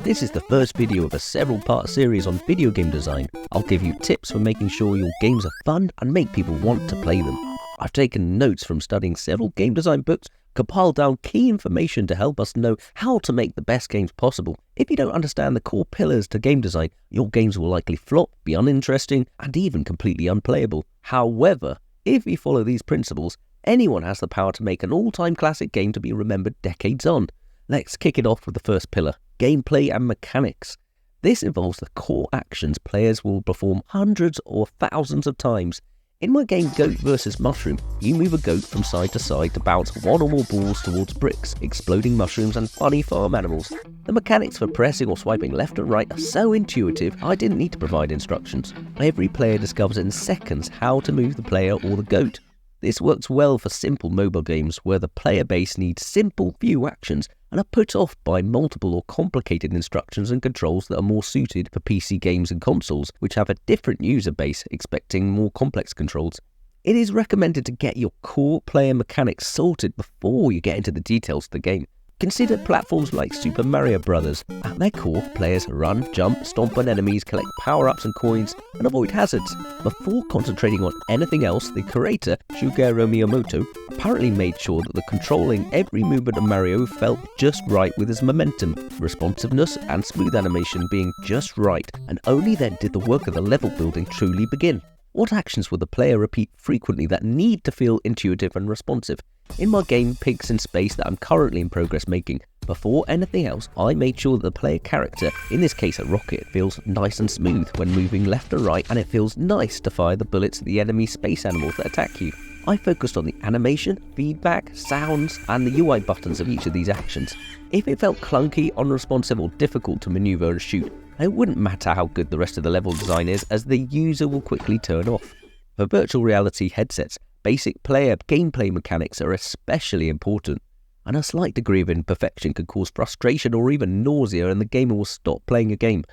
This is the first video of a several-part series on video game design. I'll give you tips for making sure your games are fun and make people want to play them. I've taken notes from studying several game design books, compiled down key information to help us know how to make the best games possible. If you don't understand the core pillars to game design, your games will likely flop, be uninteresting, and even completely unplayable. However, if you follow these principles, anyone has the power to make an all-time classic game to be remembered decades on. Let's kick it off with the first pillar, gameplay and mechanics. This involves the core actions players will perform hundreds or thousands of times. In my game Goat vs Mushroom, you move a goat from side to side to bounce one or more balls towards bricks, exploding mushrooms and funny farm animals. The mechanics for pressing or swiping left and right are so intuitive I didn't need to provide instructions. Every player discovers in seconds how to move the player or the goat. This works well for simple mobile games where the player base needs simple few actions and are put off by multiple or complicated instructions and controls that are more suited for PC games and consoles, which have a different user base expecting more complex controls. It is recommended to get your core player mechanics sorted before you get into the details of the game. Consider platforms like Super Mario Bros. At their core, players run, jump, stomp on enemies, collect power-ups and coins, and avoid hazards. Before concentrating on anything else, the creator, Shigeru Miyamoto, apparently made sure that the controlling every movement of Mario felt just right with his momentum, responsiveness, and smooth animation being just right, and only then did the work of the level building truly begin. What actions will the player repeat frequently that need to feel intuitive and responsive? In my game Pigs in Space that I'm currently in progress making, before anything else, I made sure that the player character, in this case a rocket, feels nice and smooth when moving left or right, and it feels nice to fire the bullets at the enemy space animals that attack you. I focused on the animation, feedback, sounds, and the UI buttons of each of these actions. If it felt clunky, unresponsive, or difficult to maneuver and shoot, it wouldn't matter how good the rest of the level design is, as the user will quickly turn off. For virtual reality headsets, basic player gameplay mechanics are especially important, and a slight degree of imperfection could cause frustration or even nausea, and the gamer will stop playing a game.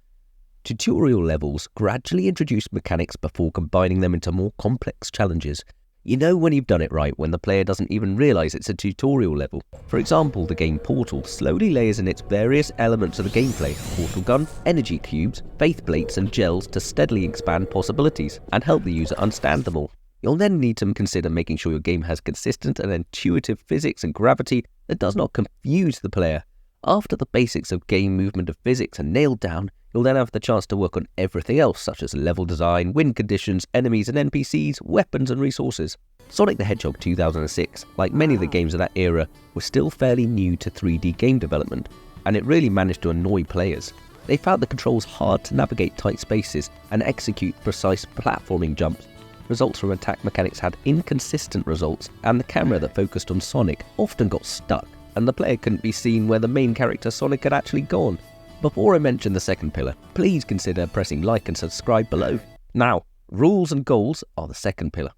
Tutorial levels gradually introduce mechanics before combining them into more complex challenges. You know when you've done it right when the player doesn't even realise it's a tutorial level. For example, the game Portal slowly layers in its various elements of the gameplay: portal gun, energy cubes, faith plates and gels to steadily expand possibilities and help the user understand them all. You'll then need to consider making sure your game has consistent and intuitive physics and gravity that does not confuse the player. After the basics of game movement and physics are nailed down, you'll then have the chance to work on everything else, such as level design, win conditions, enemies and NPCs, weapons and resources. Sonic the Hedgehog 2006, like many of the games of that era, was still fairly new to 3D game development, and it really managed to annoy players. They found the controls hard to navigate tight spaces and execute precise platforming jumps. Results from attack mechanics had inconsistent results, and the camera that focused on Sonic often got stuck, and the player couldn't be seen where the main character Sonic had actually gone. Before I mention the second pillar, please consider pressing like and subscribe below. Now, rules and goals are the second pillar.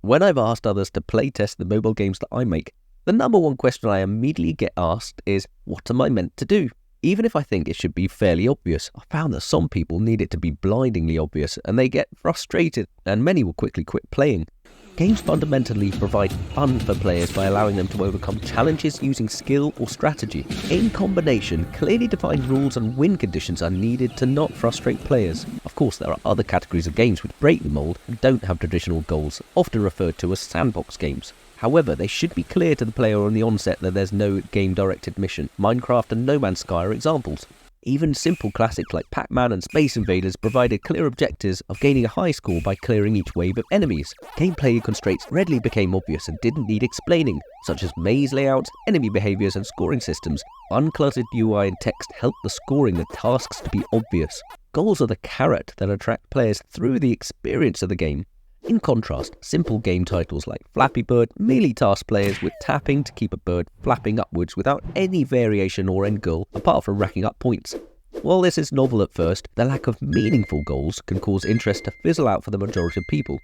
When I've asked others to playtest the mobile games that I make, the number one question I immediately get asked is, what am I meant to do? Even if I think it should be fairly obvious, I found that some people need it to be blindingly obvious and they get frustrated, and many will quickly quit playing. Games fundamentally provide fun for players by allowing them to overcome challenges using skill or strategy. In combination, clearly defined rules and win conditions are needed to not frustrate players. Of course, there are other categories of games which break the mold and don't have traditional goals, often referred to as sandbox games. However, they should be clear to the player on the onset that there's no game-directed mission. Minecraft and No Man's Sky are examples. Even simple classics like Pac-Man and Space Invaders provided clear objectives of gaining a high score by clearing each wave of enemies. Gameplay constraints readily became obvious and didn't need explaining, such as maze layouts, enemy behaviours and scoring systems. Uncluttered UI and text help the scoring the tasks to be obvious. Goals are the carrot that attract players through the experience of the game. In contrast, simple game titles like Flappy Bird merely task players with tapping to keep a bird flapping upwards without any variation or end goal apart from racking up points. While this is novel at first, the lack of meaningful goals can cause interest to fizzle out for the majority of people.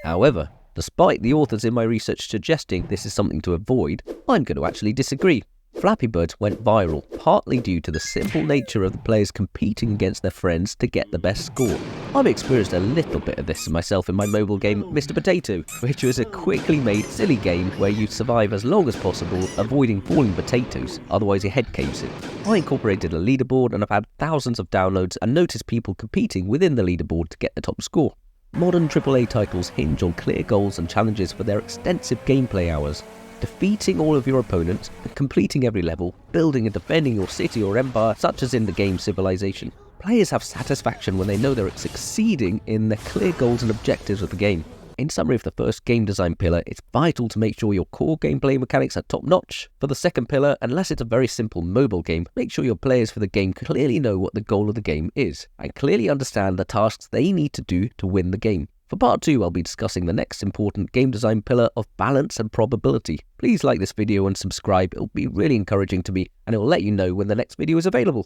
However, despite the authors in my research suggesting this is something to avoid, I'm going to actually disagree. Flappy Bird went viral, partly due to the simple nature of the players competing against their friends to get the best score. I've experienced a little bit of this myself in my mobile game Mr. Potato, which was a quickly made silly game where you survive as long as possible, avoiding falling potatoes, otherwise your head caves in. I incorporated a leaderboard and I've had thousands of downloads and noticed people competing within the leaderboard to get the top score. Modern AAA titles hinge on clear goals and challenges for their extensive gameplay hours. Defeating all of your opponents and completing every level, building and defending your city or empire, such as in the game Civilization. Players have satisfaction when they know they're succeeding in the clear goals and objectives of the game. In summary of the first game design pillar, it's vital to make sure your core gameplay mechanics are top notch. For the second pillar, unless it's a very simple mobile game, make sure your players for the game clearly know what the goal of the game is, and clearly understand the tasks they need to do to win the game. For part 2, I'll be discussing the next important game design pillar of balance and probability. Please like this video and subscribe, it'll be really encouraging to me and it will let you know when the next video is available.